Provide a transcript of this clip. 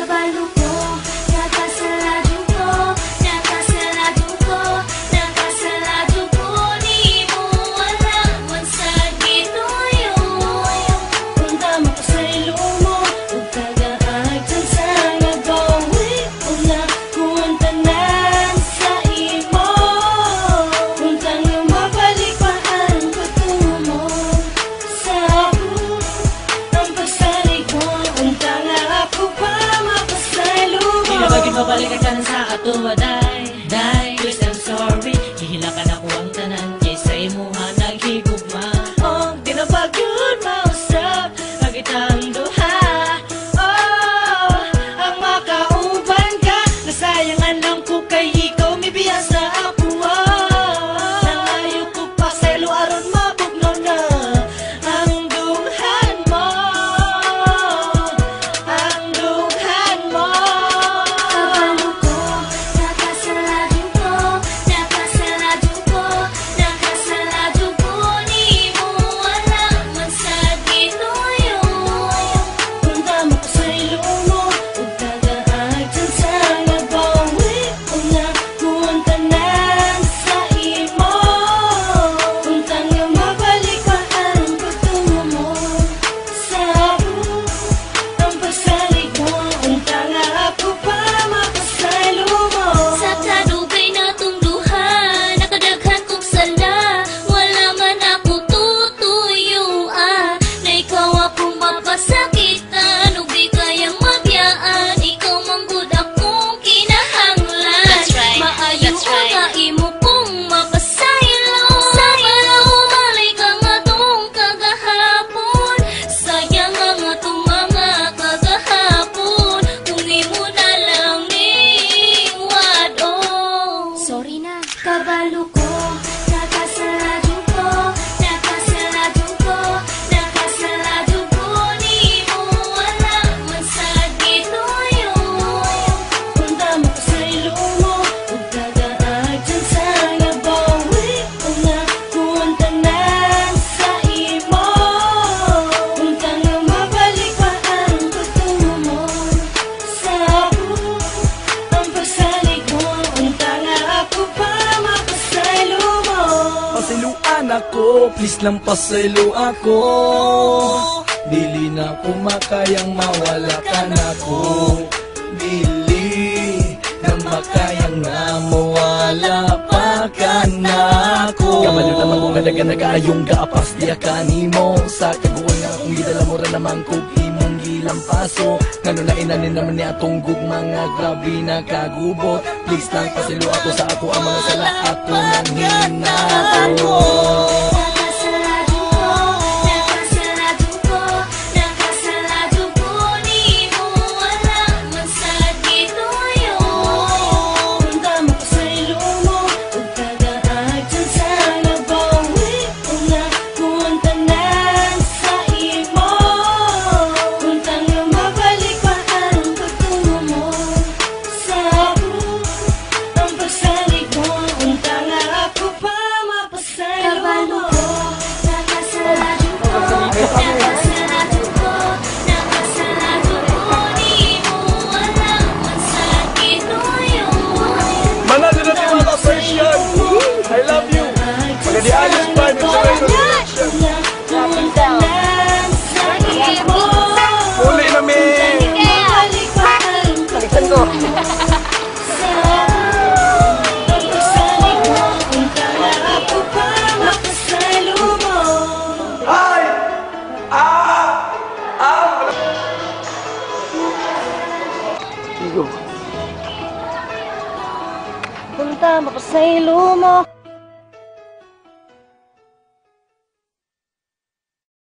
kabalo ko, nakasalado ko, nakasalado ko, nakasalado ko. Di mo alam man sa ginoyo. Punta mo ko sa ilumo, ug tagaag dyan sa nagawi. Ug nakuhan tanan sa imo. Untang mabalik pa ang pagtungo mo sa ako. Ang pagsalig mo, untang ako pa mapasalo mo. Di na bagay mabalikan ka na sa ato, day. Please, I'm sorry. Hihilakan ako ang tanan, kaysa imuha naghigugma. Oh, di na ba yun mausap, nagitang duha. Oh, ang makauban ka, nasayangan lang ko kay ikaw, may biyas na ako. Nangayo ko pa sa'yo, aron mabugno na ang dunghan mo. Ang dunghan mo. Kabalo ko, nakasalado ko, nakasalado ko, nakasalado ko. Di mo alam man sa ginoyo. Punta mo ko sa ilumo, ug tagaag dyan sa nagawi. Ug nakuhan tanan sa imo. Untang mabalik pa ang pagtungo mo sa ako. Ang pagsalig mo, untang ako pa mapasalo mo. Sa kadugay na tungduha, nakadaghan kong sala. Wala man ako tutuyuan, na ikaw akong mapasakitan. Ug di kayang mabiyaan, ikaw manggod akong kinahanglan. Maayo ka imo kong mapasaylo. Malay ka nga tong kagahapon. Sayang ang atong mga kagahapon. Kung di mo na lang niwado. Sorry na. Kabalo ko, nakasalado ko, nakasalado ko, nakasalado ko. Di mo alam man sa ginoyo. Punta mo ko sa ilumo, ug tagaag dyan sa nagawi. Ug nakuhan tanan sa imo. Untang mabalik pa ang pagtungo mo sa ako. Ang pagsalig mo, untang ako pa mapasalo mo. Pasiluan ako, please lang pasalo ako. Dili na ko makayang mawala ka na ko. Dili na makayang na mawala pa ka na ko. Kamalo naman kung kadaga nag-aayong gaapas diya kanimo. Sa kaguan nga kung gidala mo rin naman kung imong gilampaso. Ngano na inanin naman ni atong gugma nga grabe na kagubot. Please lang pasilo ako sa ako ang mga sala ato nang hinato. Nakasalado ko, nakasalado ko, nakasalado ko. Di mo alam man sa ginoyo. Punta mo ko sa ilumo, ug tagaag dyan sa nagawi. Ug nakuhan tanan sa imo. Untang mabalik pa ang pagtungo mo sa ako. Ang pagsalig mo, untang ako pa mapasalo mo. Nakasalado ko, nakasalado ko, nakasalado ko. Di mo alam man sa ginoyo. Manalo na tayo mga version. I love you. Pagkadialis pa ni sa resolution. Nakuhan tanan sa imo. Uli namin. Mabalik pa ang pagtungo mo sa ako. Ang pagsalig mo, untang ako pa mapasalo mo. Ay! Ah! Ah! Punta mo ko sa ilumo.